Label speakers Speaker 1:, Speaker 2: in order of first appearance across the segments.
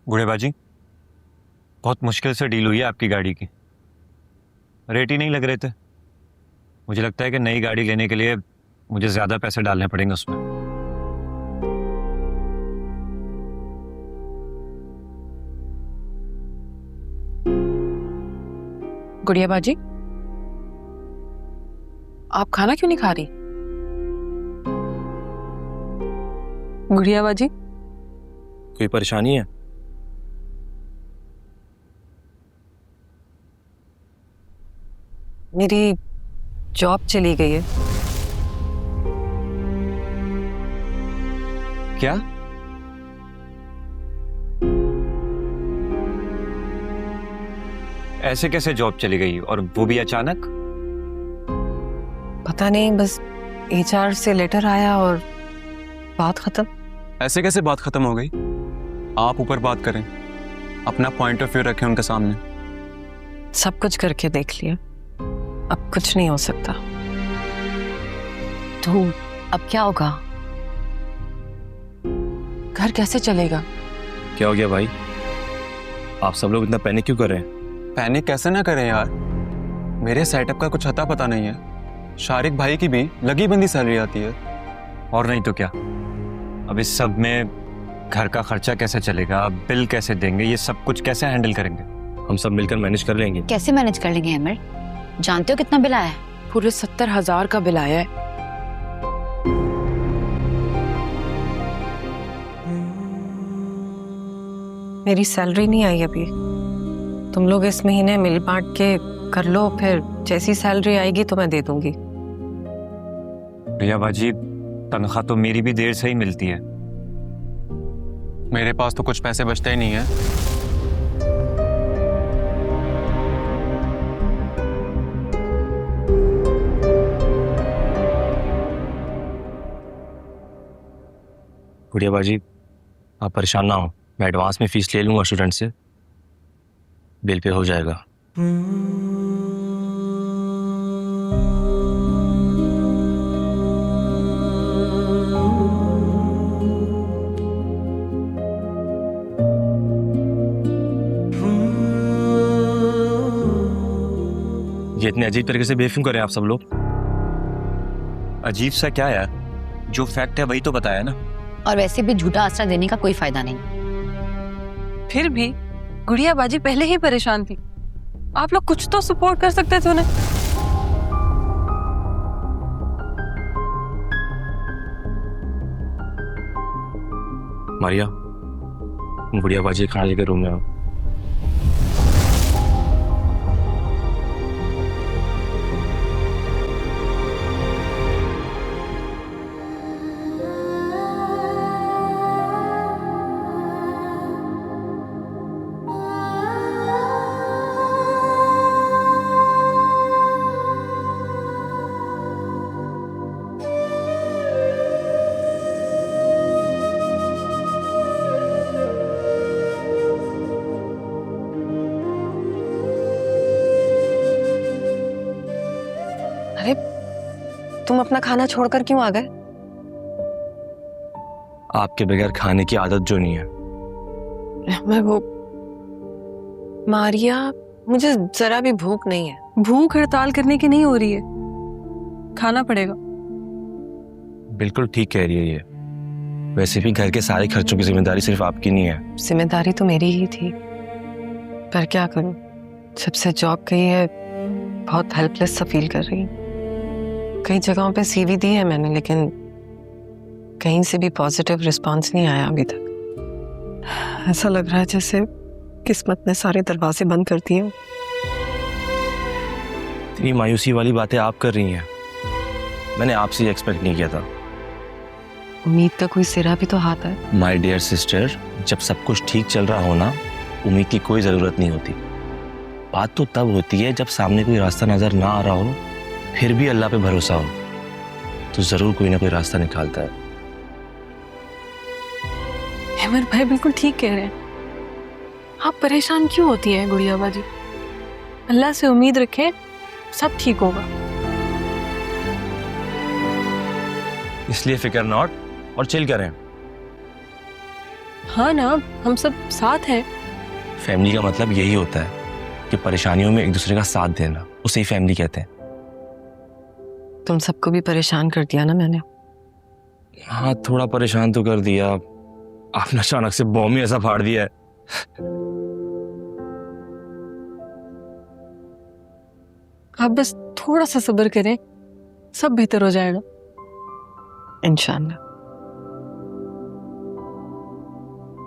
Speaker 1: गुड़ेबाजी, बहुत मुश्किल से डील हुई है आपकी गाड़ी की। रेट ही नहीं लग रहे थे। मुझे लगता है कि नई गाड़ी लेने के लिए मुझे ज्यादा पैसे डालने पड़ेंगे उसमें।
Speaker 2: गुड़िया बाजी, आप खाना क्यों नहीं खा रही? गुड़िया बाजी,
Speaker 3: कोई परेशानी है?
Speaker 2: मेरी जॉब चली गई है।
Speaker 1: क्या? ऐसे कैसे जॉब चली गई, और वो भी अचानक?
Speaker 2: पता नहीं, बस HR से लेटर आया और बात खत्म।
Speaker 4: ऐसे कैसे बात खत्म हो गई? आप ऊपर बात करें, अपना पॉइंट ऑफ व्यू रखें उनके सामने।
Speaker 2: सब कुछ करके देख लिया, अब कुछ नहीं हो सकता।
Speaker 5: तो अब क्या होगा?
Speaker 2: घर कैसे चलेगा?
Speaker 3: क्या हो गया भाई? आप सब लोग इतना पैनिक क्यों कर रहे हैं?
Speaker 4: पैनिक कैसे ना करें यार, मेरे सेटअप का कुछ अता पता नहीं है। शारिक भाई की भी लगी बंदी सैलरी आती है।
Speaker 1: और नहीं तो क्या। अब इस सब में घर का खर्चा कैसे चलेगा, बिल कैसे देंगे, ये सब कुछ कैसे हैंडल करेंगे?
Speaker 3: हम सब मिलकर मैनेज कर लेंगे।
Speaker 5: कैसे मैनेज कर लेंगे अमर? जानते हो कितना बिल आया है?
Speaker 2: पूरे 70,000 का बिल आया है। मेरी सैलरी नहीं आई अभी। तुम लोग इस महीने मिल बांट के कर लो, फिर जैसी सैलरी आएगी तो मैं दे दूंगी।
Speaker 1: भैया बाजी, तनख्वाह तो मेरी भी देर से ही मिलती है।
Speaker 4: मेरे पास तो कुछ पैसे बचते ही नहीं है।
Speaker 3: गुड़िया बाजी, आप परेशान ना हो, मैं एडवांस में फीस ले लूंगा स्टूडेंट से, बिल पे हो जाएगा। ये इतने अजीब तरीके से बिहेव क्यों कर रहे हैं आप सब लोग?
Speaker 1: अजीब सा क्या यार, जो फैक्ट है वही तो बताया ना।
Speaker 5: और वैसे भी झूठा आसरा देने का कोई फायदा नहीं।
Speaker 2: फिर भी गुड़िया बाजी पहले ही परेशान थी, आप लोग कुछ तो सपोर्ट कर सकते थे उन्हें।
Speaker 3: मारिया, गुड़िया बाजी खाना लेकर रूम में आओ।
Speaker 2: अरे, तुम अपना खाना छोड़कर क्यों आ गए?
Speaker 3: आपके बगैर खाने की आदत जो नहीं है।
Speaker 2: मैं वो मारिया, मुझे जरा भी भूख नहीं है। भूख हड़ताल करने की नहीं हो रही है, खाना पड़ेगा।
Speaker 3: बिल्कुल ठीक कह रही है ये। वैसे भी घर के सारे खर्चों की जिम्मेदारी सिर्फ आपकी नहीं है।
Speaker 2: जिम्मेदारी तो मेरी ही थी, पर क्या करूं, जब से जॉब गई है बहुत हेल्पलेस सा फील कर रही हूं। कई जगहों पे CV दी है मैंने, लेकिन कहीं से भी पॉजिटिव रिस्पांस नहीं आया अभी तक। ऐसा लग रहा है जैसे किस्मत ने सारे दरवाजे बंद कर दिए।
Speaker 3: इतनी मायूसी वाली बातें आप कर रही हैं, मैंने आपसे एक्सपेक्ट नहीं किया था।
Speaker 2: उम्मीद का कोई सिरा भी तो हाथ है।
Speaker 3: माय डियर सिस्टर, जब सब कुछ ठीक चल रहा हो ना, उम्मीद की कोई जरूरत नहीं होती। बात तो तब होती है जब सामने कोई रास्ता नजर ना आ रहा हो, फिर भी अल्लाह पे भरोसा हो, तो जरूर कोई ना कोई रास्ता निकालता है।
Speaker 2: हेमर भाई बिल्कुल ठीक कह रहे हैं। आप परेशान क्यों होती हैं गुड़िया बाजी? अल्लाह से उम्मीद रखें, सब ठीक होगा।
Speaker 3: इसलिए फिक्र नॉट और चिल करें।
Speaker 2: हाँ ना, हम सब साथ हैं।
Speaker 3: फैमिली का मतलब यही होता है कि परेशानियों में एक दूसरे का साथ देना, उसे ही फैमिली कहते हैं।
Speaker 2: तुम सबको भी परेशान कर दिया ना मैंने।
Speaker 3: हाँ, थोड़ा परेशान तो कर दिया। आपने अचानक से बॉम्ब ही ऐसा फाड़ दिया है।
Speaker 2: आप बस थोड़ा सा सब्र करें, सब बेहतर हो जाएगा इंशाल्लाह।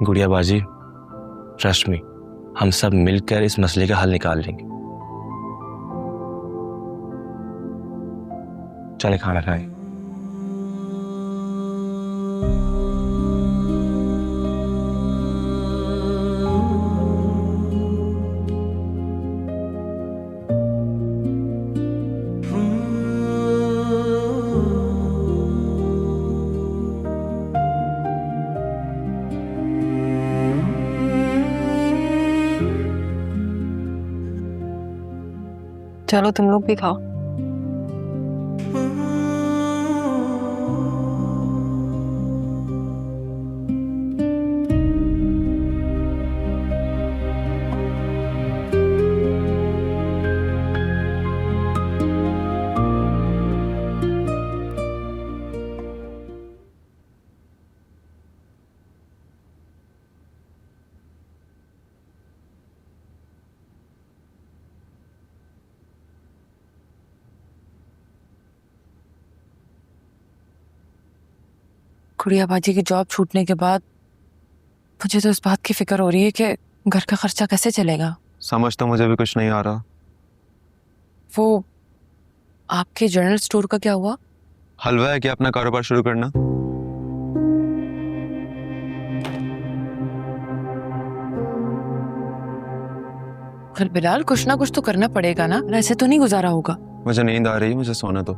Speaker 3: गुड़िया बाजी, ट्रस्ट मी, हम सब मिलकर इस मसले का हल निकाल लेंगे। चले खाना खाएं।
Speaker 2: चलो तुम लोग भी खाओ। गुड़िया बाजी की जॉब छूटने के बाद मुझे तो इस बात की फिक्र हो रही है कि घर का खर्चा कैसे चलेगा।
Speaker 4: समझ तो मुझे भी कुछ नहीं आ रहा।
Speaker 2: वो आपके जनरल स्टोर का क्या हुआ?
Speaker 4: हलवा है कि अपना कारोबार शुरू करना।
Speaker 2: फिर बिलाल कुछ ना कुछ तो करना पड़ेगा ना, ऐसे तो नहीं गुजारा होगा।
Speaker 4: मुझे नींद आ रही, मुझे सोना दो।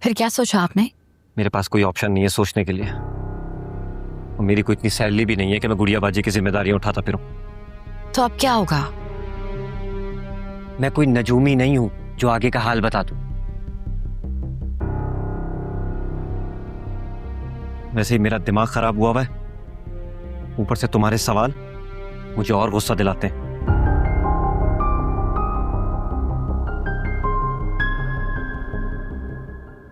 Speaker 5: फिर क्या सोचा आपने?
Speaker 1: मेरे पास कोई ऑप्शन नहीं है सोचने के लिए, और मेरी कोई इतनी सैलरी भी नहीं है कि मैं गुड़िया बाजी की जिम्मेदारियां उठाता फिरूं।
Speaker 5: तो अब क्या होगा?
Speaker 1: मैं कोई नजूमी नहीं हूं जो आगे का हाल बता दूं। वैसे ही मेरा दिमाग खराब हुआ है, ऊपर से तुम्हारे सवाल मुझे और गुस्सा दिलाते हैं।